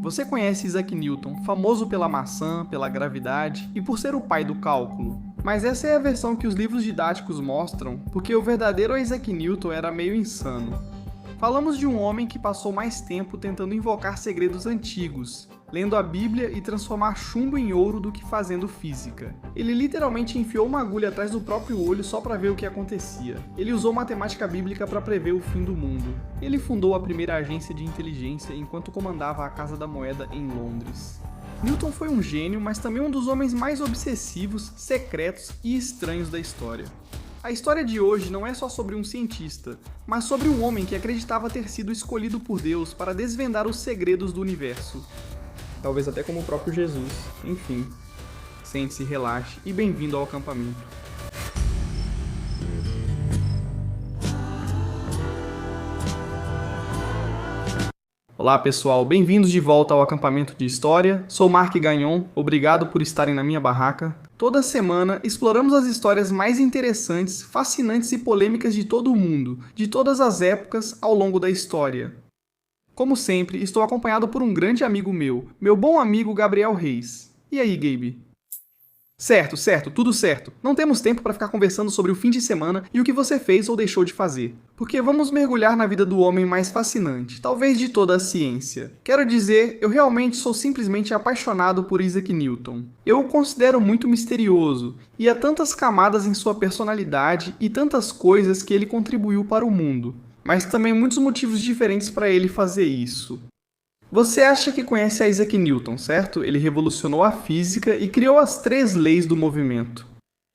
Você conhece Isaac Newton, famoso pela maçã, pela gravidade e por ser o pai do cálculo. Mas essa é a versão que os livros didáticos mostram, porque o verdadeiro Isaac Newton era meio insano. Falamos de um homem que passou mais tempo tentando invocar segredos antigos, lendo a Bíblia e transformar chumbo em ouro do que fazendo física. Ele literalmente enfiou uma agulha atrás do próprio olho só para ver o que acontecia. Ele usou matemática bíblica para prever o fim do mundo. Ele fundou a primeira agência de inteligência enquanto comandava a Casa da Moeda em Londres. Newton foi um gênio, mas também um dos homens mais obsessivos, secretos e estranhos da história. A história de hoje não é só sobre um cientista, mas sobre um homem que acreditava ter sido escolhido por Deus para desvendar os segredos do universo. Talvez até como o próprio Jesus. Enfim, sente-se, relaxe e bem-vindo ao acampamento. Olá pessoal, bem-vindos de volta ao acampamento de história. Sou Mark Gagnon, obrigado por estarem na minha barraca. Toda semana exploramos as histórias mais interessantes, fascinantes e polêmicas de todo o mundo, de todas as épocas ao longo da história. Como sempre, estou acompanhado por um grande amigo meu bom amigo Gabriel Reis. E aí, Gabe? Certo, tudo certo. Não temos tempo para ficar conversando sobre o fim de semana e o que você fez ou deixou de fazer. Porque vamos mergulhar na vida do homem mais fascinante, talvez de toda a ciência. Quero dizer, eu realmente sou simplesmente apaixonado por Isaac Newton. Eu o considero muito misterioso, e há tantas camadas em sua personalidade e tantas coisas que ele contribuiu para o mundo. Mas também muitos motivos diferentes para ele fazer isso. Você acha que conhece a Isaac Newton, certo? Ele revolucionou a física e criou as 3 leis do movimento.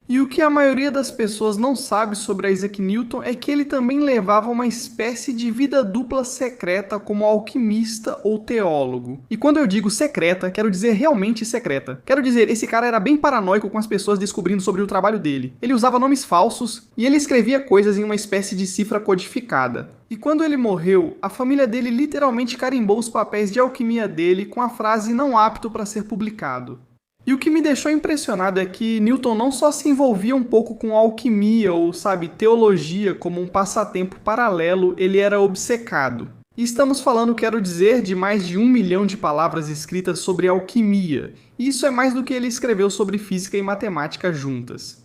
E o que a maioria das pessoas não sabe sobre Isaac Newton é que ele também levava uma espécie de vida dupla secreta como alquimista ou teólogo. E quando eu digo secreta, quero dizer realmente secreta. Quero dizer, esse cara era bem paranoico com as pessoas descobrindo sobre o trabalho dele. Ele usava nomes falsos e ele escrevia coisas em uma espécie de cifra codificada. E quando ele morreu, a família dele literalmente carimbou os papéis de alquimia dele com a frase não apto para ser publicado. E o que me deixou impressionado é que Newton não só se envolvia um pouco com alquimia ou, teologia como um passatempo paralelo, ele era obcecado. E estamos falando, quero dizer, de mais de 1 milhão de palavras escritas sobre alquimia. E isso é mais do que ele escreveu sobre física e matemática juntas.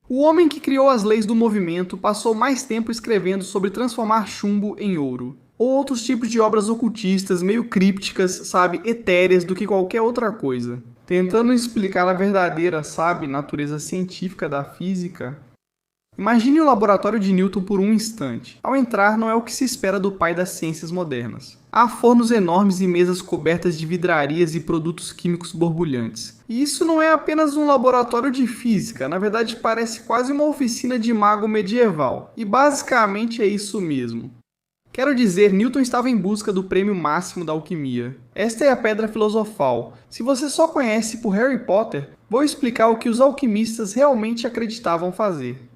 O homem que criou as leis do movimento passou mais tempo escrevendo sobre transformar chumbo em ouro. Ou outros tipos de obras ocultistas, meio crípticas, etéreas do que qualquer outra coisa. Tentando explicar a verdadeira, natureza científica da física. Imagine o laboratório de Newton por um instante. Ao entrar, não é o que se espera do pai das ciências modernas. Há fornos enormes e mesas cobertas de vidrarias e produtos químicos borbulhantes. E isso não é apenas um laboratório de física, na verdade parece quase uma oficina de mago medieval. E basicamente é isso mesmo. Quero dizer, Newton estava em busca do prêmio máximo da alquimia. Esta é a Pedra Filosofal. Se você só conhece por Harry Potter, vou explicar o que os alquimistas realmente acreditavam fazer.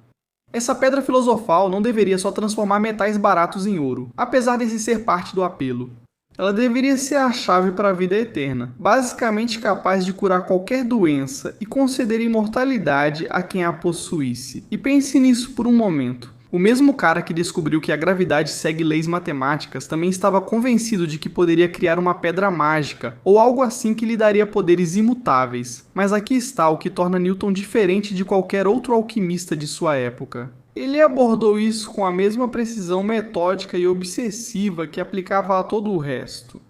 Essa Pedra Filosofal não deveria só transformar metais baratos em ouro, apesar desse ser parte do apelo. Ela deveria ser a chave para a vida eterna, basicamente capaz de curar qualquer doença e conceder imortalidade a quem a possuísse. E pense nisso por um momento. O mesmo cara que descobriu que a gravidade segue leis matemáticas também estava convencido de que poderia criar uma pedra mágica, ou algo assim que lhe daria poderes imutáveis. Mas aqui está o que torna Newton diferente de qualquer outro alquimista de sua época. Ele abordou isso com a mesma precisão metódica e obsessiva que aplicava a todo o resto.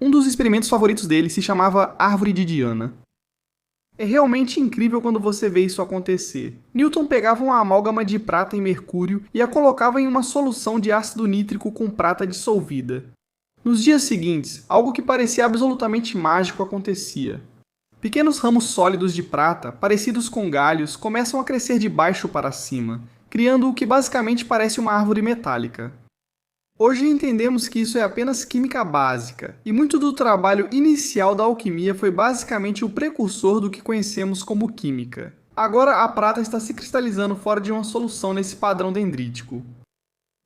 Um dos experimentos favoritos dele se chamava Árvore de Diana. É realmente incrível quando você vê isso acontecer. Newton pegava uma amálgama de prata e mercúrio e a colocava em uma solução de ácido nítrico com prata dissolvida. Nos dias seguintes, algo que parecia absolutamente mágico acontecia. Pequenos ramos sólidos de prata, parecidos com galhos, começam a crescer de baixo para cima, criando o que basicamente parece uma árvore metálica. Hoje entendemos que isso é apenas química básica, e muito do trabalho inicial da alquimia foi basicamente o precursor do que conhecemos como química. Agora a prata está se cristalizando fora de uma solução nesse padrão dendrítico.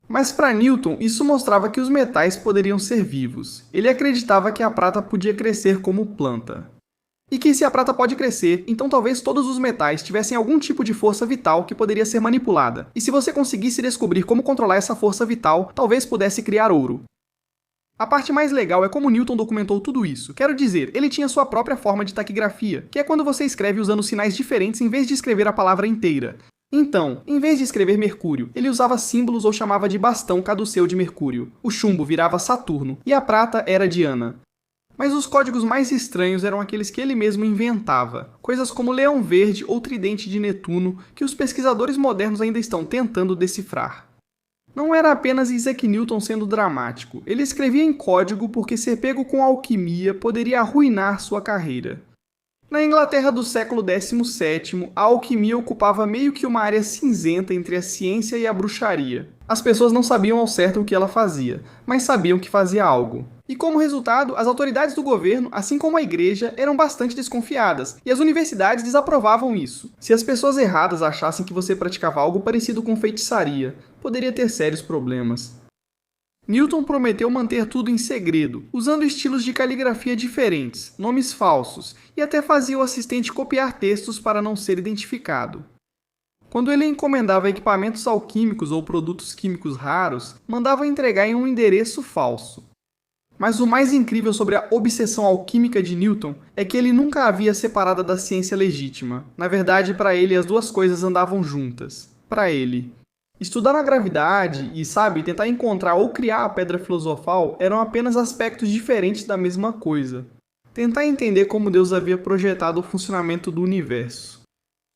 Mas para Newton, isso mostrava que os metais poderiam ser vivos. Ele acreditava que a prata podia crescer como planta. E que se a prata pode crescer, então talvez todos os metais tivessem algum tipo de força vital que poderia ser manipulada. E se você conseguisse descobrir como controlar essa força vital, talvez pudesse criar ouro. A parte mais legal é como Newton documentou tudo isso. Quero dizer, ele tinha sua própria forma de taquigrafia, que é quando você escreve usando sinais diferentes em vez de escrever a palavra inteira. Então, em vez de escrever Mercúrio, ele usava símbolos ou chamava de bastão caduceu de Mercúrio. O chumbo virava Saturno e a prata era Diana. Mas os códigos mais estranhos eram aqueles que ele mesmo inventava, coisas como Leão Verde ou Tridente de Netuno, que os pesquisadores modernos ainda estão tentando decifrar. Não era apenas Isaac Newton sendo dramático, ele escrevia em código porque ser pego com alquimia poderia arruinar sua carreira. Na Inglaterra do século XVII, a alquimia ocupava meio que uma área cinzenta entre a ciência e a bruxaria. As pessoas não sabiam ao certo o que ela fazia, mas sabiam que fazia algo. E como resultado, as autoridades do governo, assim como a igreja, eram bastante desconfiadas, e as universidades desaprovavam isso. Se as pessoas erradas achassem que você praticava algo parecido com feitiçaria, poderia ter sérios problemas. Newton prometeu manter tudo em segredo, usando estilos de caligrafia diferentes, nomes falsos, e até fazia o assistente copiar textos para não ser identificado. Quando ele encomendava equipamentos alquímicos ou produtos químicos raros, mandava entregar em um endereço falso. Mas o mais incrível sobre a obsessão alquímica de Newton é que ele nunca a havia separado da ciência legítima. Na verdade, para ele, as duas coisas andavam juntas. Para ele. Estudar a gravidade e, tentar encontrar ou criar a pedra filosofal eram apenas aspectos diferentes da mesma coisa. Tentar entender como Deus havia projetado o funcionamento do universo.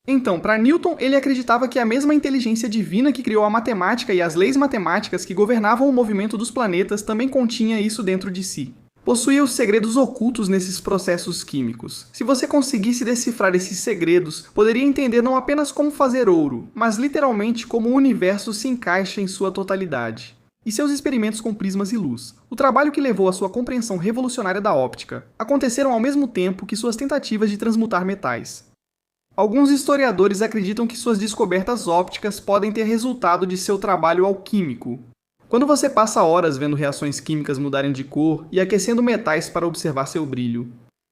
Então, para Newton, ele acreditava que a mesma inteligência divina que criou a matemática e as leis matemáticas que governavam o movimento dos planetas também continha isso dentro de si. Possuía os segredos ocultos nesses processos químicos. Se você conseguisse decifrar esses segredos, poderia entender não apenas como fazer ouro, mas literalmente como o universo se encaixa em sua totalidade. E seus experimentos com prismas e luz, o trabalho que levou à sua compreensão revolucionária da óptica, aconteceram ao mesmo tempo que suas tentativas de transmutar metais. Alguns historiadores acreditam que suas descobertas ópticas podem ter resultado de seu trabalho alquímico. Quando você passa horas vendo reações químicas mudarem de cor e aquecendo metais para observar seu brilho.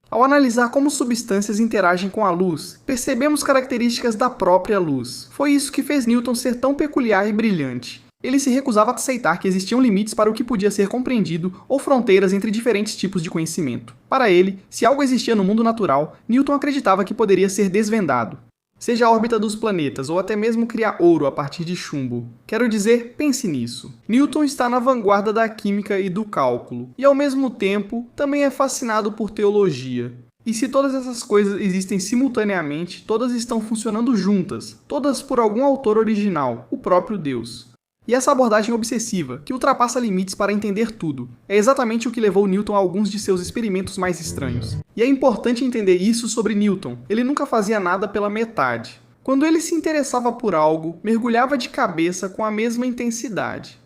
Ao analisar como substâncias interagem com a luz, percebemos características da própria luz. Foi isso que fez Newton ser tão peculiar e brilhante. Ele se recusava a aceitar que existiam limites para o que podia ser compreendido ou fronteiras entre diferentes tipos de conhecimento. Para ele, se algo existia no mundo natural, Newton acreditava que poderia ser desvendado. Seja a órbita dos planetas ou até mesmo criar ouro a partir de chumbo. Quero dizer, pense nisso. Newton está na vanguarda da química e do cálculo, e ao mesmo tempo também é fascinado por teologia. E se todas essas coisas existem simultaneamente, todas estão funcionando juntas, todas por algum autor original, o próprio Deus. E essa abordagem obsessiva, que ultrapassa limites para entender tudo, é exatamente o que levou Newton a alguns de seus experimentos mais estranhos. E é importante entender isso sobre Newton, ele nunca fazia nada pela metade. Quando ele se interessava por algo, mergulhava de cabeça com a mesma intensidade.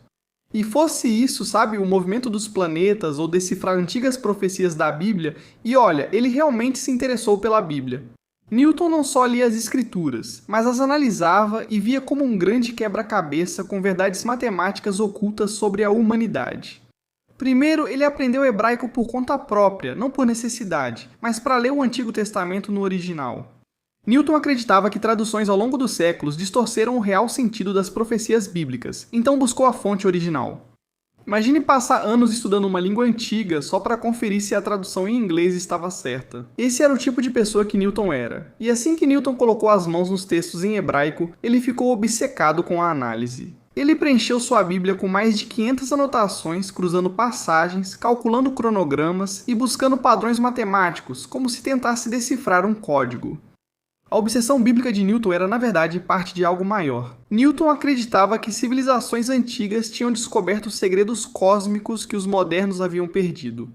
E fosse isso, o movimento dos planetas ou decifrar antigas profecias da Bíblia, e olha, ele realmente se interessou pela Bíblia. Newton não só lia as escrituras, mas as analisava e via como um grande quebra-cabeça com verdades matemáticas ocultas sobre a humanidade. Primeiro, ele aprendeu hebraico por conta própria, não por necessidade, mas para ler o Antigo Testamento no original. Newton acreditava que traduções ao longo dos séculos distorceram o real sentido das profecias bíblicas, então buscou a fonte original. Imagine passar anos estudando uma língua antiga só para conferir se a tradução em inglês estava certa. Esse era o tipo de pessoa que Newton era. E assim que Newton colocou as mãos nos textos em hebraico, ele ficou obcecado com a análise. Ele preencheu sua Bíblia com mais de 500 anotações, cruzando passagens, calculando cronogramas e buscando padrões matemáticos, como se tentasse decifrar um código. A obsessão bíblica de Newton era, na verdade, parte de algo maior. Newton acreditava que civilizações antigas tinham descoberto segredos cósmicos que os modernos haviam perdido.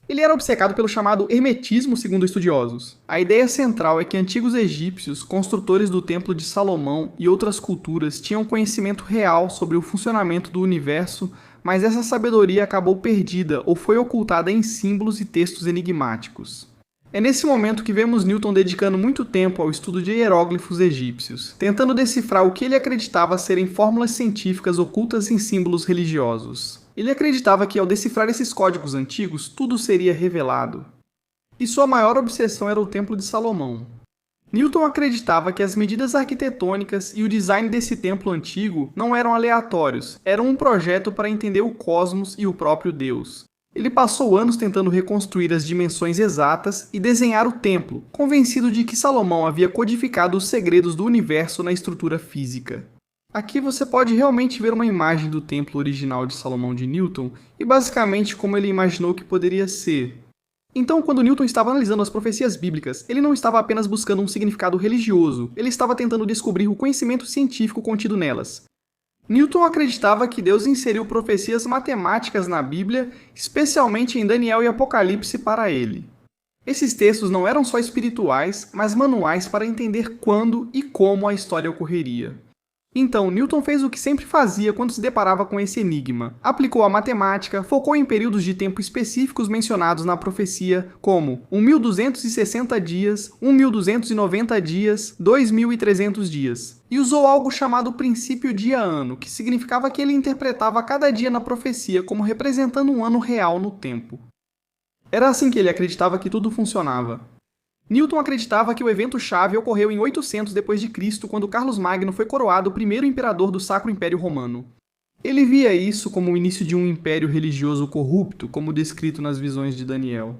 Ele era obcecado pelo chamado hermetismo, segundo estudiosos. A ideia central é que antigos egípcios, construtores do Templo de Salomão e outras culturas tinham conhecimento real sobre o funcionamento do universo, mas essa sabedoria acabou perdida ou foi ocultada em símbolos e textos enigmáticos. É nesse momento que vemos Newton dedicando muito tempo ao estudo de hieróglifos egípcios, tentando decifrar o que ele acreditava serem fórmulas científicas ocultas em símbolos religiosos. Ele acreditava que ao decifrar esses códigos antigos, tudo seria revelado. E sua maior obsessão era o Templo de Salomão. Newton acreditava que as medidas arquitetônicas e o design desse templo antigo não eram aleatórios, eram um projeto para entender o cosmos e o próprio Deus. Ele passou anos tentando reconstruir as dimensões exatas e desenhar o templo, convencido de que Salomão havia codificado os segredos do universo na estrutura física. Aqui você pode realmente ver uma imagem do templo original de Salomão de Newton e basicamente como ele imaginou que poderia ser. Então, quando Newton estava analisando as profecias bíblicas, ele não estava apenas buscando um significado religioso, ele estava tentando descobrir o conhecimento científico contido nelas. Newton acreditava que Deus inseriu profecias matemáticas na Bíblia, especialmente em Daniel e Apocalipse para ele. Esses textos não eram só espirituais, mas manuais para entender quando e como a história ocorreria. Então, Newton fez o que sempre fazia quando se deparava com esse enigma. Aplicou a matemática, focou em períodos de tempo específicos mencionados na profecia, como 1.260 dias, 1.290 dias, 2.300 dias. E usou algo chamado princípio dia-ano, que significava que ele interpretava cada dia na profecia como representando um ano real no tempo. Era assim que ele acreditava que tudo funcionava. Newton acreditava que o evento-chave ocorreu em 800 d.C., quando Carlos Magno foi coroado o primeiro imperador do Sacro Império Romano. Ele via isso como o início de um império religioso corrupto, como descrito nas visões de Daniel.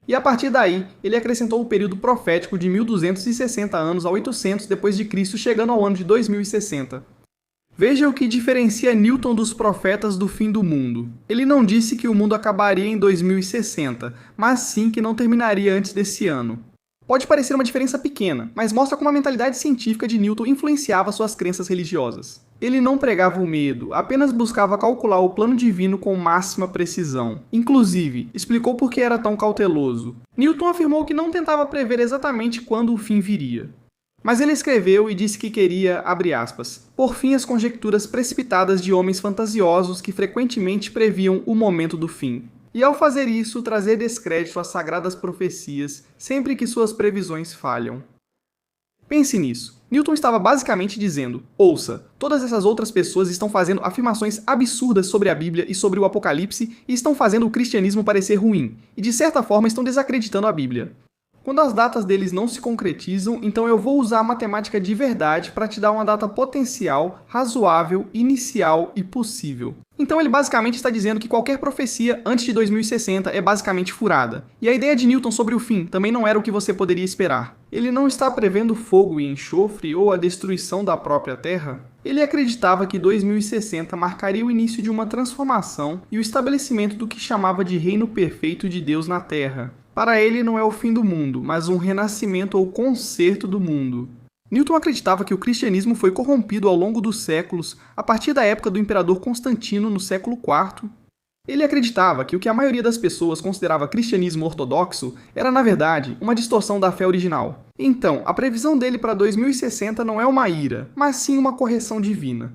E a partir daí, ele acrescentou o período profético de 1260 anos a 800 d.C., chegando ao ano de 2060. Veja o que diferencia Newton dos profetas do fim do mundo. Ele não disse que o mundo acabaria em 2060, mas sim que não terminaria antes desse ano. Pode parecer uma diferença pequena, mas mostra como a mentalidade científica de Newton influenciava suas crenças religiosas. Ele não pregava o medo, apenas buscava calcular o plano divino com máxima precisão. Inclusive, explicou por que era tão cauteloso. Newton afirmou que não tentava prever exatamente quando o fim viria. Mas ele escreveu e disse que queria, abre aspas, por fim as conjecturas precipitadas de homens fantasiosos que frequentemente previam o momento do fim. E ao fazer isso, trazer descrédito às sagradas profecias sempre que suas previsões falham. Pense nisso. Newton estava basicamente dizendo, ouça, todas essas outras pessoas estão fazendo afirmações absurdas sobre a Bíblia e sobre o Apocalipse e estão fazendo o cristianismo parecer ruim, e de certa forma estão desacreditando a Bíblia. Quando as datas deles não se concretizam, então eu vou usar a matemática de verdade para te dar uma data potencial, razoável, inicial e possível. Então ele basicamente está dizendo que qualquer profecia antes de 2060 é basicamente furada. E a ideia de Newton sobre o fim também não era o que você poderia esperar. Ele não está prevendo fogo e enxofre ou a destruição da própria Terra. Ele acreditava que 2060 marcaria o início de uma transformação e o estabelecimento do que chamava de reino perfeito de Deus na Terra. Para ele não é o fim do mundo, mas um renascimento ou conserto do mundo. Newton acreditava que o cristianismo foi corrompido ao longo dos séculos, a partir da época do imperador Constantino no século IV. Ele acreditava que o que a maioria das pessoas considerava cristianismo ortodoxo era, na verdade, uma distorção da fé original. Então, a previsão dele para 2060 não é uma ira, mas sim uma correção divina.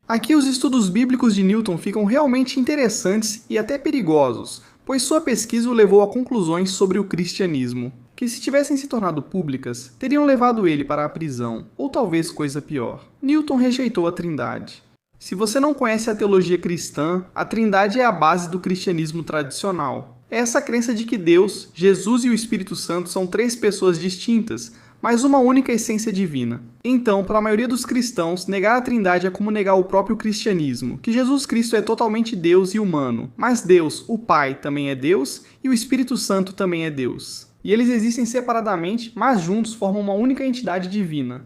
Aqui os estudos bíblicos de Newton ficam realmente interessantes e até perigosos, pois sua pesquisa o levou a conclusões sobre o cristianismo, que se tivessem se tornado públicas, teriam levado ele para a prisão, ou talvez coisa pior. Newton rejeitou a Trindade. Se você não conhece a teologia cristã, a Trindade é a base do cristianismo tradicional. É essa crença de que Deus, Jesus e o Espírito Santo são três pessoas distintas, mas uma única essência divina. Então, para a maioria dos cristãos, negar a Trindade é como negar o próprio cristianismo, que Jesus Cristo é totalmente Deus e humano, mas Deus, o Pai, também é Deus e o Espírito Santo também é Deus. E eles existem separadamente, mas juntos formam uma única entidade divina.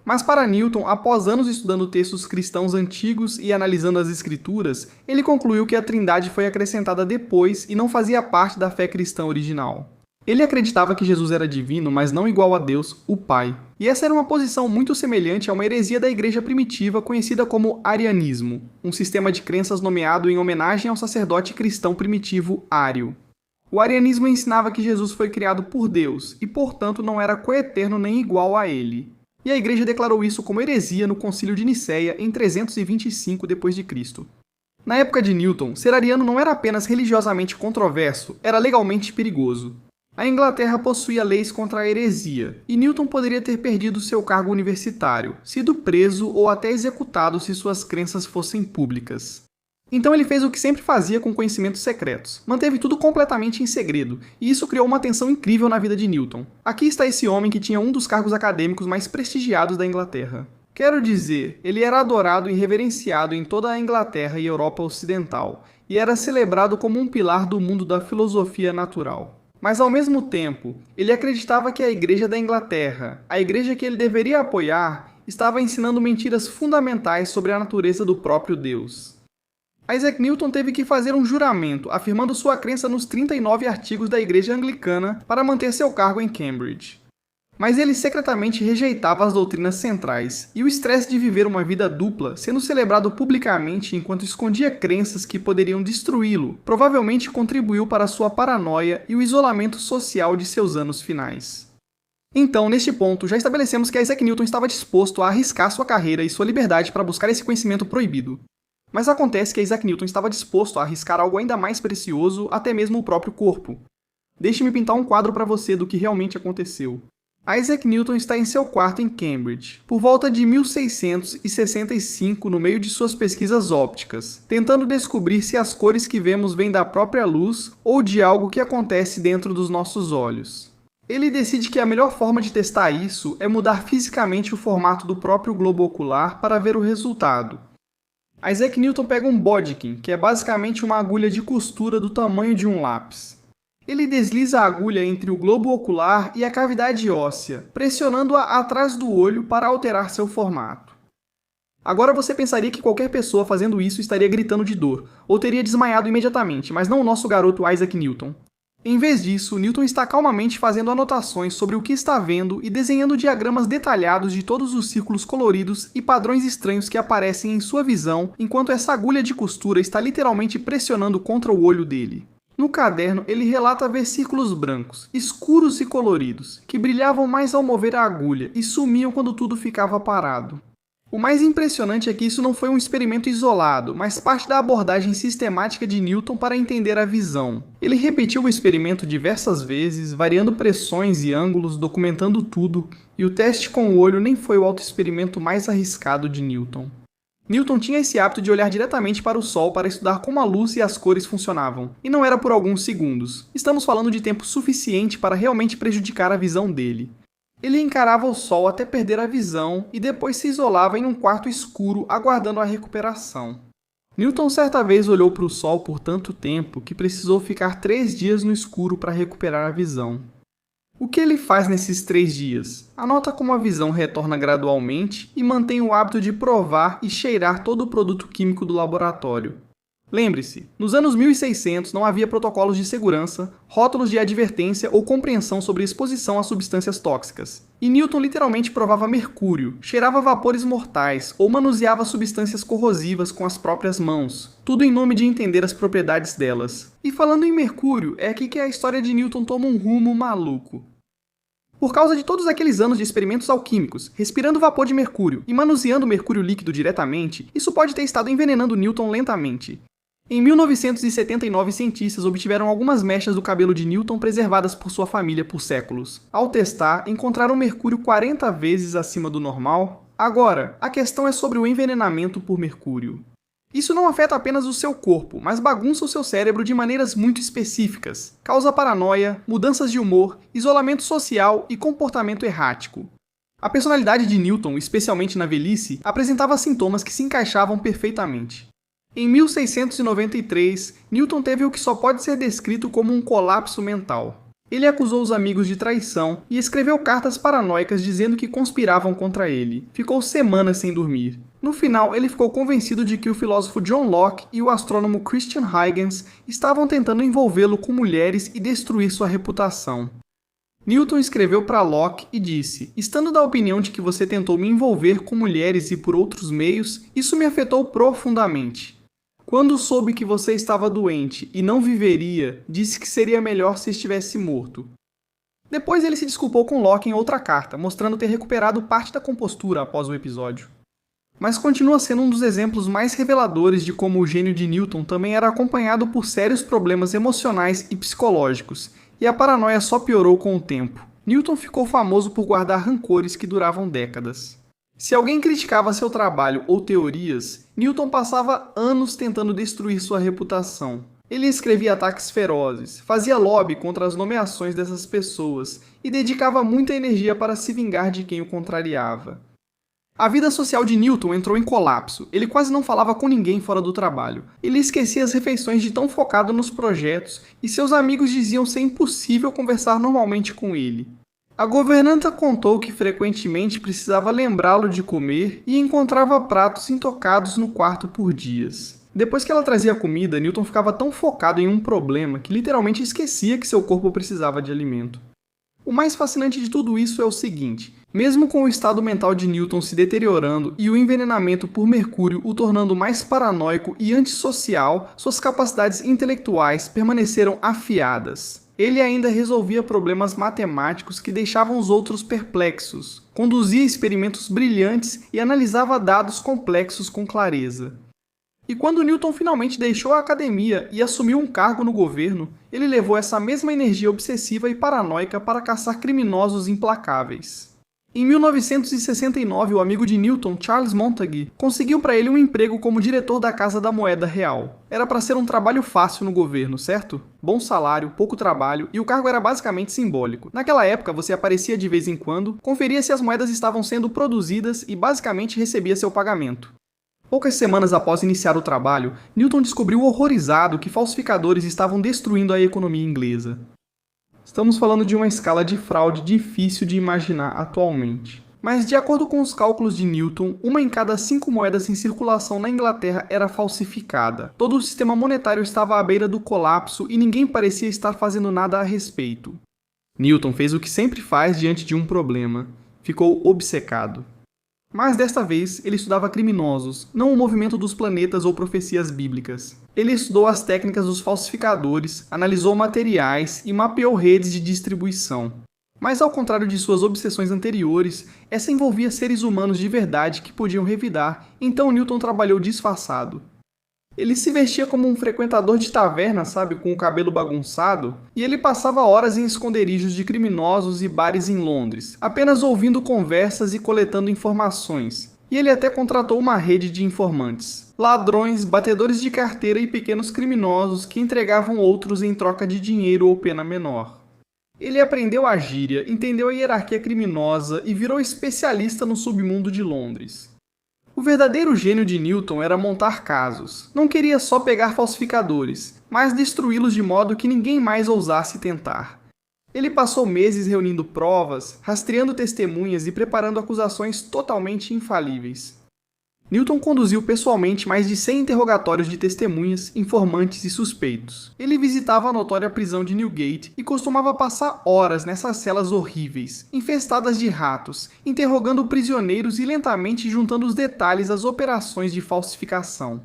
Mas para Newton, após anos estudando textos cristãos antigos e analisando as escrituras, ele concluiu que a Trindade foi acrescentada depois e não fazia parte da fé cristã original. Ele acreditava que Jesus era divino, mas não igual a Deus, o Pai. E essa era uma posição muito semelhante a uma heresia da igreja primitiva conhecida como arianismo, um sistema de crenças nomeado em homenagem ao sacerdote cristão primitivo Ário. O arianismo ensinava que Jesus foi criado por Deus e, portanto, não era coeterno nem igual a ele. E a igreja declarou isso como heresia no Concílio de Nicéia em 325 d.C. Na época de Newton, ser ariano não era apenas religiosamente controverso, era legalmente perigoso. A Inglaterra possuía leis contra a heresia, e Newton poderia ter perdido seu cargo universitário, sido preso ou até executado se suas crenças fossem públicas. Então ele fez o que sempre fazia com conhecimentos secretos, manteve tudo completamente em segredo, e isso criou uma tensão incrível na vida de Newton. Aqui está esse homem que tinha um dos cargos acadêmicos mais prestigiados da Inglaterra. Quero dizer, ele era adorado e reverenciado em toda a Inglaterra e Europa Ocidental, e era celebrado como um pilar do mundo da filosofia natural. Mas ao mesmo tempo, ele acreditava que a Igreja da Inglaterra, a igreja que ele deveria apoiar, estava ensinando mentiras fundamentais sobre a natureza do próprio Deus. Isaac Newton teve que fazer um juramento afirmando sua crença nos 39 artigos da Igreja Anglicana para manter seu cargo em Cambridge. Mas ele secretamente rejeitava as doutrinas centrais, e o estresse de viver uma vida dupla, sendo celebrado publicamente enquanto escondia crenças que poderiam destruí-lo, provavelmente contribuiu para sua paranoia e o isolamento social de seus anos finais. Então, neste ponto, já estabelecemos que Isaac Newton estava disposto a arriscar sua carreira e sua liberdade para buscar esse conhecimento proibido. Mas acontece que Isaac Newton estava disposto a arriscar algo ainda mais precioso, até mesmo o próprio corpo. Deixe-me pintar um quadro para você do que realmente aconteceu. Isaac Newton está em seu quarto em Cambridge, por volta de 1665, no meio de suas pesquisas ópticas, tentando descobrir se as cores que vemos vêm da própria luz ou de algo que acontece dentro dos nossos olhos. Ele decide que a melhor forma de testar isso é mudar fisicamente o formato do próprio globo ocular para ver o resultado. Isaac Newton pega um bodkin, que é basicamente uma agulha de costura do tamanho de um lápis. Ele desliza a agulha entre o globo ocular e a cavidade óssea, pressionando-a atrás do olho para alterar seu formato. Agora você pensaria que qualquer pessoa fazendo isso estaria gritando de dor, ou teria desmaiado imediatamente, mas não o nosso garoto Isaac Newton. Em vez disso, Newton está calmamente fazendo anotações sobre o que está vendo e desenhando diagramas detalhados de todos os círculos coloridos e padrões estranhos que aparecem em sua visão, enquanto essa agulha de costura está literalmente pressionando contra o olho dele. No caderno, ele relata ver círculos brancos, escuros e coloridos, que brilhavam mais ao mover a agulha e sumiam quando tudo ficava parado. O mais impressionante é que isso não foi um experimento isolado, mas parte da abordagem sistemática de Newton para entender a visão. Ele repetiu o experimento diversas vezes, variando pressões e ângulos, documentando tudo, e o teste com o olho nem foi o autoexperimento mais arriscado de Newton. Newton tinha esse hábito de olhar diretamente para o Sol para estudar como a luz e as cores funcionavam, e não era por alguns segundos. Estamos falando de tempo suficiente para realmente prejudicar a visão dele. Ele encarava o Sol até perder a visão e depois se isolava em um quarto escuro aguardando a recuperação. Newton certa vez olhou para o Sol por tanto tempo que precisou ficar 3 dias no escuro para recuperar a visão. O que ele faz nesses 3 dias? Anota como a visão retorna gradualmente e mantém o hábito de provar e cheirar todo o produto químico do laboratório. Lembre-se, nos anos 1600 não havia protocolos de segurança, rótulos de advertência ou compreensão sobre exposição a substâncias tóxicas. E Newton literalmente provava mercúrio, cheirava vapores mortais ou manuseava substâncias corrosivas com as próprias mãos, tudo em nome de entender as propriedades delas. E falando em mercúrio, é aqui que a história de Newton toma um rumo maluco. Por causa de todos aqueles anos de experimentos alquímicos, respirando vapor de mercúrio e manuseando mercúrio líquido diretamente, isso pode ter estado envenenando Newton lentamente. Em 1979, cientistas obtiveram algumas mechas do cabelo de Newton preservadas por sua família por séculos. Ao testar, encontraram mercúrio 40 vezes acima do normal. Agora, a questão é sobre o envenenamento por mercúrio. Isso não afeta apenas o seu corpo, mas bagunça o seu cérebro de maneiras muito específicas. Causa paranoia, mudanças de humor, isolamento social e comportamento errático. A personalidade de Newton, especialmente na velhice, apresentava sintomas que se encaixavam perfeitamente. Em 1693, Newton teve o que só pode ser descrito como um colapso mental. Ele acusou os amigos de traição e escreveu cartas paranoicas dizendo que conspiravam contra ele. Ficou semanas sem dormir. No final, ele ficou convencido de que o filósofo John Locke e o astrônomo Christian Huygens estavam tentando envolvê-lo com mulheres e destruir sua reputação. Newton escreveu para Locke e disse: "Estando da opinião de que você tentou me envolver com mulheres e por outros meios, isso me afetou profundamente. Quando soube que você estava doente e não viveria, disse que seria melhor se estivesse morto." Depois ele se desculpou com Locke em outra carta, mostrando ter recuperado parte da compostura após o episódio. Mas continua sendo um dos exemplos mais reveladores de como o gênio de Newton também era acompanhado por sérios problemas emocionais e psicológicos, e a paranoia só piorou com o tempo. Newton ficou famoso por guardar rancores que duravam décadas. Se alguém criticava seu trabalho ou teorias, Newton passava anos tentando destruir sua reputação. Ele escrevia ataques ferozes, fazia lobby contra as nomeações dessas pessoas e dedicava muita energia para se vingar de quem o contrariava. A vida social de Newton entrou em colapso. Ele quase não falava com ninguém fora do trabalho. Ele esquecia as refeições de tão focado nos projetos, e seus amigos diziam ser impossível conversar normalmente com ele. A governanta contou que frequentemente precisava lembrá-lo de comer e encontrava pratos intocados no quarto por dias. Depois que ela trazia comida, Newton ficava tão focado em um problema que literalmente esquecia que seu corpo precisava de alimento. O mais fascinante de tudo isso é o seguinte: mesmo com o estado mental de Newton se deteriorando e o envenenamento por mercúrio o tornando mais paranoico e antissocial, suas capacidades intelectuais permaneceram afiadas. Ele ainda resolvia problemas matemáticos que deixavam os outros perplexos, conduzia experimentos brilhantes e analisava dados complexos com clareza. E quando Newton finalmente deixou a academia e assumiu um cargo no governo, ele levou essa mesma energia obsessiva e paranoica para caçar criminosos implacáveis. Em 1969, o amigo de Newton, Charles Montague, conseguiu para ele um emprego como diretor da Casa da Moeda Real. Era para ser um trabalho fácil no governo, certo? Bom salário, pouco trabalho, e o cargo era basicamente simbólico. Naquela época, você aparecia de vez em quando, conferia se as moedas estavam sendo produzidas e basicamente recebia seu pagamento. Poucas semanas após iniciar o trabalho, Newton descobriu horrorizado que falsificadores estavam destruindo a economia inglesa. Estamos falando de uma escala de fraude difícil de imaginar atualmente. Mas, de acordo com os cálculos de Newton, 1 em cada 5 moedas em circulação na Inglaterra era falsificada. Todo o sistema monetário estava à beira do colapso e ninguém parecia estar fazendo nada a respeito. Newton fez o que sempre faz diante de um problema: ficou obcecado. Mas desta vez, ele estudava criminosos, não o movimento dos planetas ou profecias bíblicas. Ele estudou as técnicas dos falsificadores, analisou materiais e mapeou redes de distribuição. Mas ao contrário de suas obsessões anteriores, essa envolvia seres humanos de verdade que podiam revidar, então Newton trabalhou disfarçado. Ele se vestia como um frequentador de taverna, sabe, com o cabelo bagunçado, e ele passava horas em esconderijos de criminosos e bares em Londres, apenas ouvindo conversas e coletando informações. E ele até contratou uma rede de informantes, ladrões, batedores de carteira e pequenos criminosos que entregavam outros em troca de dinheiro ou pena menor. Ele aprendeu a gíria, entendeu a hierarquia criminosa e virou especialista no submundo de Londres. O verdadeiro gênio de Newton era montar casos. Não queria só pegar falsificadores, mas destruí-los de modo que ninguém mais ousasse tentar. Ele passou meses reunindo provas, rastreando testemunhas e preparando acusações totalmente infalíveis. Newton conduziu pessoalmente mais de 100 interrogatórios de testemunhas, informantes e suspeitos. Ele visitava a notória prisão de Newgate e costumava passar horas nessas celas horríveis, infestadas de ratos, interrogando prisioneiros e lentamente juntando os detalhes das operações de falsificação.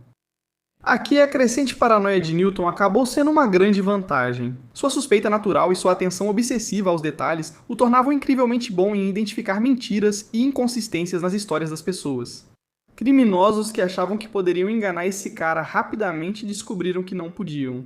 Aqui a crescente paranoia de Newton acabou sendo uma grande vantagem. Sua suspeita natural e sua atenção obsessiva aos detalhes o tornavam incrivelmente bom em identificar mentiras e inconsistências nas histórias das pessoas. Criminosos que achavam que poderiam enganar esse cara rapidamente descobriram que não podiam.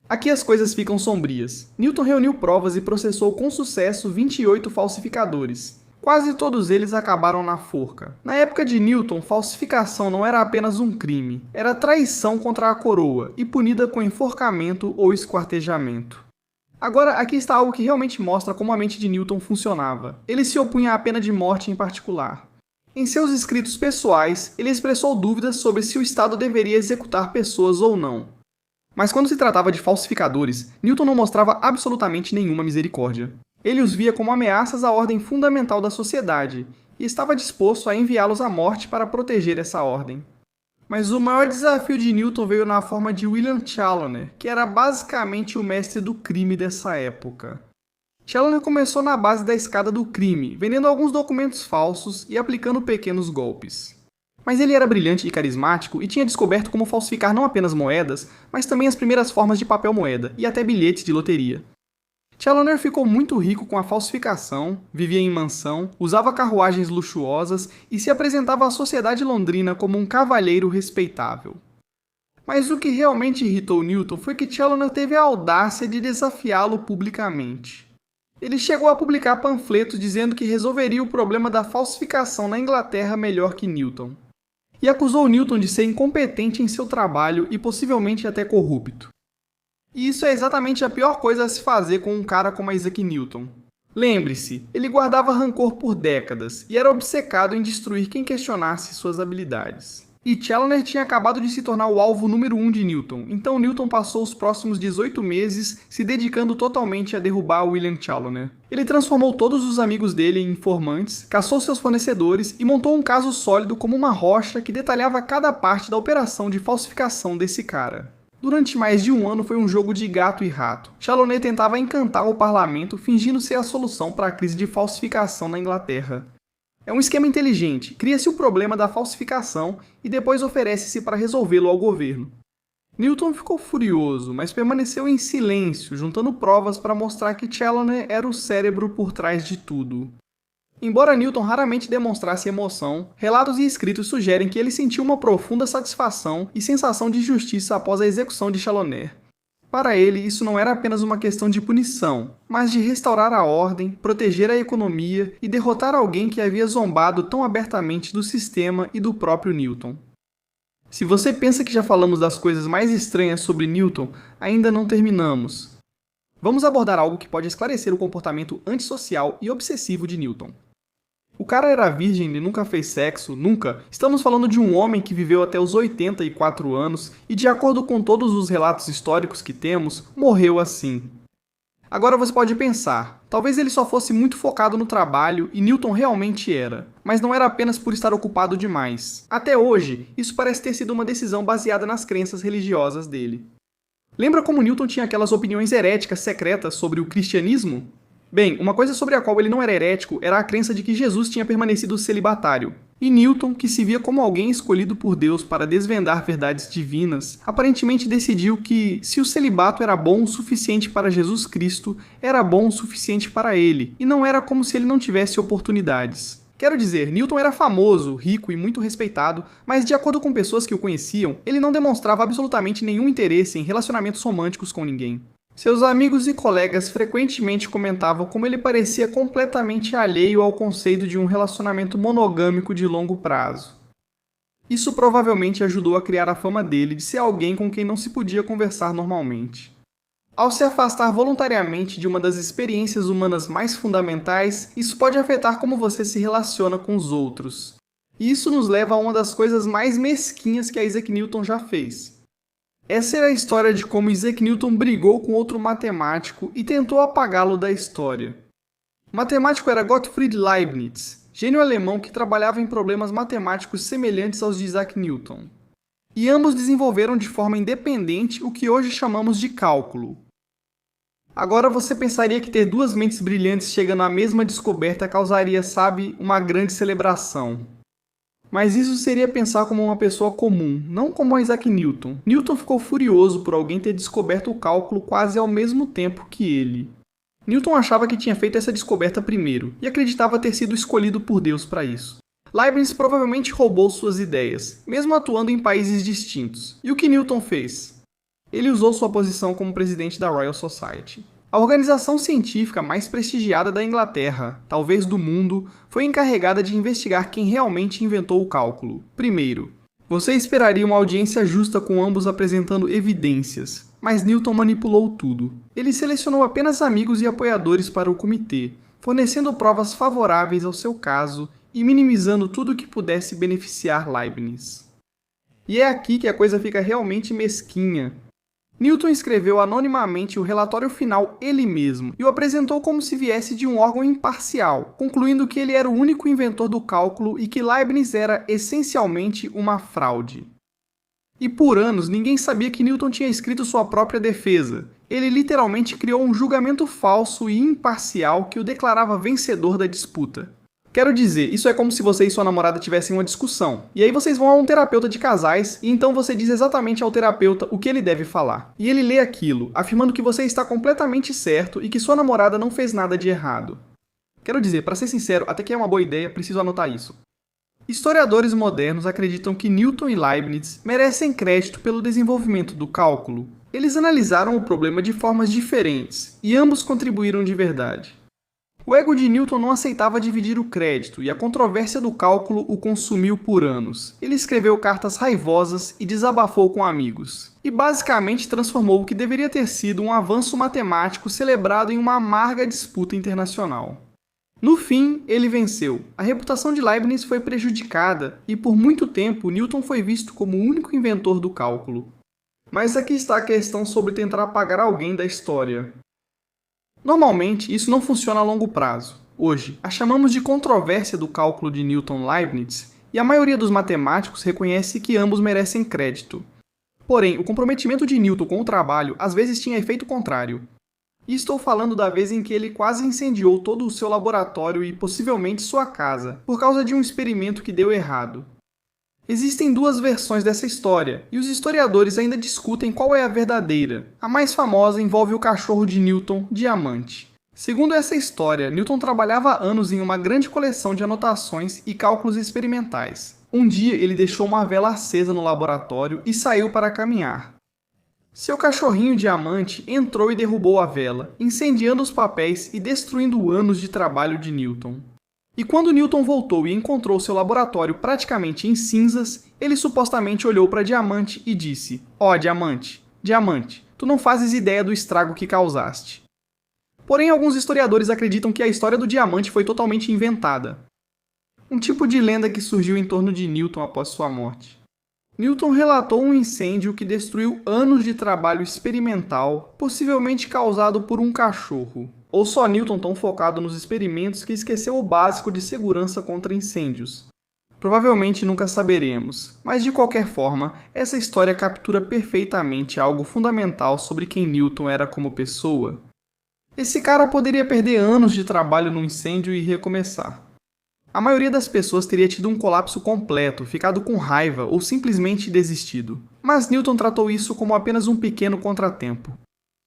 Aqui as coisas ficam sombrias. Newton reuniu provas e processou com sucesso 28 falsificadores. Quase todos eles acabaram na forca. Na época de Newton, falsificação não era apenas um crime, era traição contra a coroa e punida com enforcamento ou esquartejamento. Agora, aqui está algo que realmente mostra como a mente de Newton funcionava. Ele se opunha à pena de morte em particular. Em seus escritos pessoais, ele expressou dúvidas sobre se o Estado deveria executar pessoas ou não. Mas quando se tratava de falsificadores, Newton não mostrava absolutamente nenhuma misericórdia. Ele os via como ameaças à ordem fundamental da sociedade, e estava disposto a enviá-los à morte para proteger essa ordem. Mas o maior desafio de Newton veio na forma de William Challoner, que era basicamente o mestre do crime dessa época. Challoner começou na base da escada do crime, vendendo alguns documentos falsos e aplicando pequenos golpes. Mas ele era brilhante e carismático e tinha descoberto como falsificar não apenas moedas, mas também as primeiras formas de papel-moeda e até bilhetes de loteria. Challoner ficou muito rico com a falsificação, vivia em mansão, usava carruagens luxuosas e se apresentava à sociedade londrina como um cavalheiro respeitável. Mas o que realmente irritou Newton foi que Challoner teve a audácia de desafiá-lo publicamente. Ele chegou a publicar panfletos dizendo que resolveria o problema da falsificação na Inglaterra melhor que Newton. E acusou Newton de ser incompetente em seu trabalho e possivelmente até corrupto. E isso é exatamente a pior coisa a se fazer com um cara como Isaac Newton. Lembre-se, ele guardava rancor por décadas e era obcecado em destruir quem questionasse suas habilidades. E Challoner tinha acabado de se tornar o alvo número 1 de Newton, então Newton passou os próximos 18 meses se dedicando totalmente a derrubar William Challoner. Ele transformou todos os amigos dele em informantes, caçou seus fornecedores e montou um caso sólido como uma rocha que detalhava cada parte da operação de falsificação desse cara. Durante mais de um ano foi um jogo de gato e rato. Challoner tentava encantar o parlamento fingindo ser a solução para a crise de falsificação na Inglaterra. É um esquema inteligente, cria-se o problema da falsificação e depois oferece-se para resolvê-lo ao governo. Newton ficou furioso, mas permaneceu em silêncio, juntando provas para mostrar que Challoner era o cérebro por trás de tudo. Embora Newton raramente demonstrasse emoção, relatos e escritos sugerem que ele sentiu uma profunda satisfação e sensação de justiça após a execução de Challoner. Para ele, isso não era apenas uma questão de punição, mas de restaurar a ordem, proteger a economia e derrotar alguém que havia zombado tão abertamente do sistema e do próprio Newton. Se você pensa que já falamos das coisas mais estranhas sobre Newton, ainda não terminamos. Vamos abordar algo que pode esclarecer o comportamento antissocial e obsessivo de Newton. O cara era virgem e nunca fez sexo, nunca. Estamos falando de um homem que viveu até os 84 anos e, de acordo com todos os relatos históricos que temos, morreu assim. Agora você pode pensar, talvez ele só fosse muito focado no trabalho e Newton realmente era, mas não era apenas por estar ocupado demais. Até hoje, isso parece ter sido uma decisão baseada nas crenças religiosas dele. Lembra como Newton tinha aquelas opiniões heréticas secretas sobre o cristianismo? Bem, uma coisa sobre a qual ele não era herético era a crença de que Jesus tinha permanecido celibatário. E Newton, que se via como alguém escolhido por Deus para desvendar verdades divinas, aparentemente decidiu que, se o celibato era bom o suficiente para Jesus Cristo, era bom o suficiente para ele, e não era como se ele não tivesse oportunidades. Quero dizer, Newton era famoso, rico e muito respeitado, mas de acordo com pessoas que o conheciam, ele não demonstrava absolutamente nenhum interesse em relacionamentos românticos com ninguém. Seus amigos e colegas frequentemente comentavam como ele parecia completamente alheio ao conceito de um relacionamento monogâmico de longo prazo. Isso provavelmente ajudou a criar a fama dele de ser alguém com quem não se podia conversar normalmente. Ao se afastar voluntariamente de uma das experiências humanas mais fundamentais, isso pode afetar como você se relaciona com os outros. E isso nos leva a uma das coisas mais mesquinhas que Isaac Newton já fez. Essa era a história de como Isaac Newton brigou com outro matemático e tentou apagá-lo da história. O matemático era Gottfried Leibniz, gênio alemão que trabalhava em problemas matemáticos semelhantes aos de Isaac Newton. E ambos desenvolveram de forma independente o que hoje chamamos de cálculo. Agora você pensaria que ter duas mentes brilhantes chegando à mesma descoberta causaria, sabe, uma grande celebração. Mas isso seria pensar como uma pessoa comum, não como Isaac Newton. Newton ficou furioso por alguém ter descoberto o cálculo quase ao mesmo tempo que ele. Newton achava que tinha feito essa descoberta primeiro, e acreditava ter sido escolhido por Deus para isso. Leibniz provavelmente roubou suas ideias, mesmo atuando em países distintos. E o que Newton fez? Ele usou sua posição como presidente da Royal Society. A organização científica mais prestigiada da Inglaterra, talvez do mundo, foi encarregada de investigar quem realmente inventou o cálculo. Primeiro, você esperaria uma audiência justa com ambos apresentando evidências, mas Newton manipulou tudo. Ele selecionou apenas amigos e apoiadores para o comitê, fornecendo provas favoráveis ao seu caso e minimizando tudo que pudesse beneficiar Leibniz. E é aqui que a coisa fica realmente mesquinha. Newton escreveu anonimamente o relatório final ele mesmo e o apresentou como se viesse de um órgão imparcial, concluindo que ele era o único inventor do cálculo e que Leibniz era essencialmente uma fraude. E por anos ninguém sabia que Newton tinha escrito sua própria defesa. Ele literalmente criou um julgamento falso e imparcial que o declarava vencedor da disputa. Quero dizer, isso é como se você e sua namorada tivessem uma discussão, e aí vocês vão a um terapeuta de casais, e então você diz exatamente ao terapeuta o que ele deve falar. E ele lê aquilo, afirmando que você está completamente certo e que sua namorada não fez nada de errado. Quero dizer, para ser sincero, até que é uma boa ideia, preciso anotar isso. Historiadores modernos acreditam que Newton e Leibniz merecem crédito pelo desenvolvimento do cálculo. Eles analisaram o problema de formas diferentes, e ambos contribuíram de verdade. O ego de Newton não aceitava dividir o crédito, e a controvérsia do cálculo o consumiu por anos. Ele escreveu cartas raivosas e desabafou com amigos. e basicamente transformou o que deveria ter sido um avanço matemático celebrado em uma amarga disputa internacional. No fim, ele venceu. A reputação de Leibniz foi prejudicada e por muito tempo Newton foi visto como o único inventor do cálculo. Mas aqui está a questão sobre tentar apagar alguém da história. Normalmente, isso não funciona a longo prazo. Hoje, a chamamos de controvérsia do cálculo de Newton-Leibniz e a maioria dos matemáticos reconhece que ambos merecem crédito. Porém, o comprometimento de Newton com o trabalho às vezes tinha efeito contrário. E estou falando da vez em que ele quase incendiou todo o seu laboratório e possivelmente sua casa, por causa de um experimento que deu errado. Existem duas versões dessa história, e os historiadores ainda discutem qual é a verdadeira. A mais famosa envolve o cachorro de Newton, Diamante. Segundo essa história, Newton trabalhava há anos em uma grande coleção de anotações e cálculos experimentais. Um dia ele deixou uma vela acesa no laboratório e saiu para caminhar. Seu cachorrinho Diamante entrou e derrubou a vela, incendiando os papéis e destruindo anos de trabalho de Newton. E quando Newton voltou e encontrou seu laboratório praticamente em cinzas, ele supostamente olhou para Diamante e disse: "Ó, Diamante, Diamante, tu não fazes ideia do estrago que causaste." Porém, alguns historiadores acreditam que a história do Diamante foi totalmente inventada. Um tipo de lenda que surgiu em torno de Newton após sua morte. Newton relatou um incêndio que destruiu anos de trabalho experimental, possivelmente causado por um cachorro. Ou só Newton tão focado nos experimentos que esqueceu o básico de segurança contra incêndios? Provavelmente nunca saberemos, mas de qualquer forma, essa história captura perfeitamente algo fundamental sobre quem Newton era como pessoa. Esse cara poderia perder anos de trabalho no incêndio e recomeçar. A maioria das pessoas teria tido um colapso completo, ficado com raiva ou simplesmente desistido. Mas Newton tratou isso como apenas um pequeno contratempo.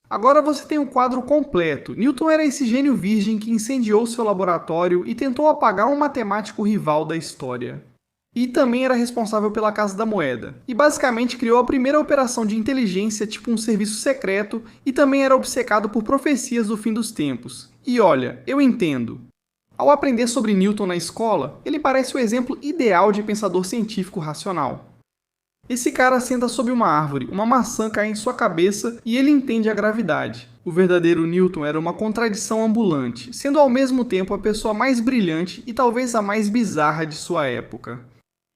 Agora você tem o quadro completo. Newton era esse gênio virgem que incendiou seu laboratório e tentou apagar um matemático rival da história. E também era responsável pela Casa da Moeda. E basicamente criou a primeira operação de inteligência, tipo um serviço secreto, e também era obcecado por profecias do fim dos tempos. E olha, eu entendo. Ao aprender sobre Newton na escola, ele parece o exemplo ideal de pensador científico racional. Esse cara senta sob uma árvore, uma maçã cai em sua cabeça e ele entende a gravidade. O verdadeiro Newton era uma contradição ambulante, sendo ao mesmo tempo a pessoa mais brilhante e talvez a mais bizarra de sua época.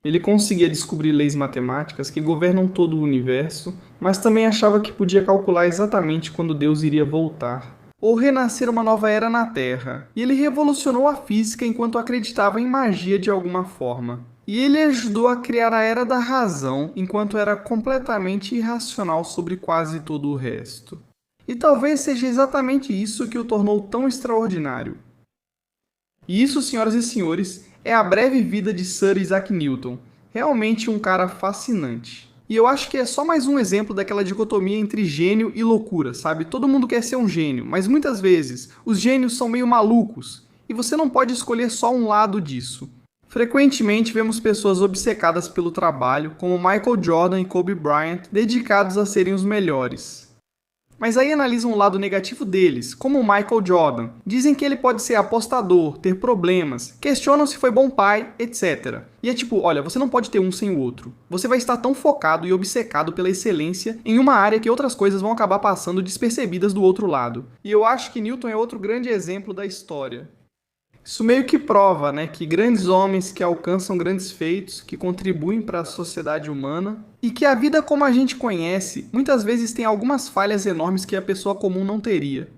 Ele conseguia descobrir leis matemáticas que governam todo o universo, mas também achava que podia calcular exatamente quando Deus iria voltar, ou renascer uma nova era na Terra. E ele revolucionou a física enquanto acreditava em magia de alguma forma. E ele ajudou a criar a Era da Razão, enquanto era completamente irracional sobre quase todo o resto. E talvez seja exatamente isso que o tornou tão extraordinário. E isso, senhoras e senhores, é a breve vida de Sir Isaac Newton. Realmente um cara fascinante. E eu acho que é só mais um exemplo daquela dicotomia entre gênio e loucura, sabe? Todo mundo quer ser um gênio, mas muitas vezes os gênios são meio malucos, e você não pode escolher só um lado disso. Frequentemente vemos pessoas obcecadas pelo trabalho, como Michael Jordan e Kobe Bryant, dedicados a serem os melhores. Mas aí analisam o lado negativo deles, como o Michael Jordan. Dizem que ele pode ser apostador, ter problemas, questionam se foi bom pai, etc. E é tipo, olha, você não pode ter um sem o outro. Você vai estar tão focado e obcecado pela excelência em uma área que outras coisas vão acabar passando despercebidas do outro lado. E eu acho que Newton é outro grande exemplo da história. Isso meio que prova, né, que grandes homens que alcançam grandes feitos, que contribuem para a sociedade humana, e que a vida como a gente conhece, muitas vezes tem algumas falhas enormes que a pessoa comum não teria.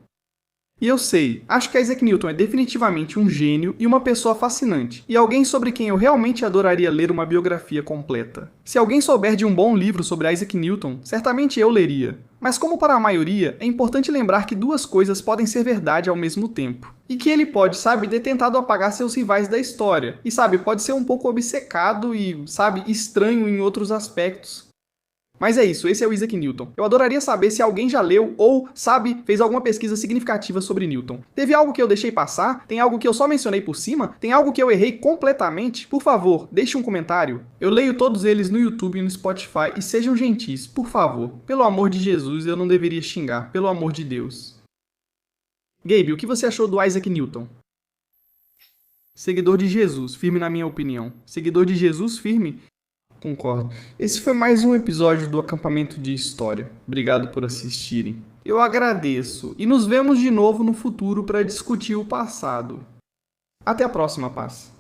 E eu sei, acho que Isaac Newton é definitivamente um gênio e uma pessoa fascinante, e alguém sobre quem eu realmente adoraria ler uma biografia completa. Se alguém souber de um bom livro sobre Isaac Newton, certamente eu leria. Mas como para a maioria, é importante lembrar que duas coisas podem ser verdade ao mesmo tempo. E que ele pode, sabe, ter tentado apagar seus rivais da história. E sabe, pode ser um pouco obcecado e, sabe, estranho em outros aspectos. Mas é isso, esse é o Isaac Newton. Eu adoraria saber se alguém já leu ou, sabe, fez alguma pesquisa significativa sobre Newton. Teve algo que eu deixei passar? Tem algo que eu só mencionei por cima? Tem algo que eu errei completamente? Por favor, deixe um comentário. Eu leio todos eles no YouTube e no Spotify e sejam gentis, por favor. Pelo amor de Jesus, eu não deveria xingar, pelo amor de Deus. Gabe, o que você achou do Isaac Newton? Seguidor de Jesus, firme na minha opinião. Seguidor de Jesus, firme? Concordo. Esse foi mais um episódio do Acampamento de História. Obrigado por assistirem. Eu agradeço e nos vemos de novo no futuro para discutir o passado. Até a próxima, paz.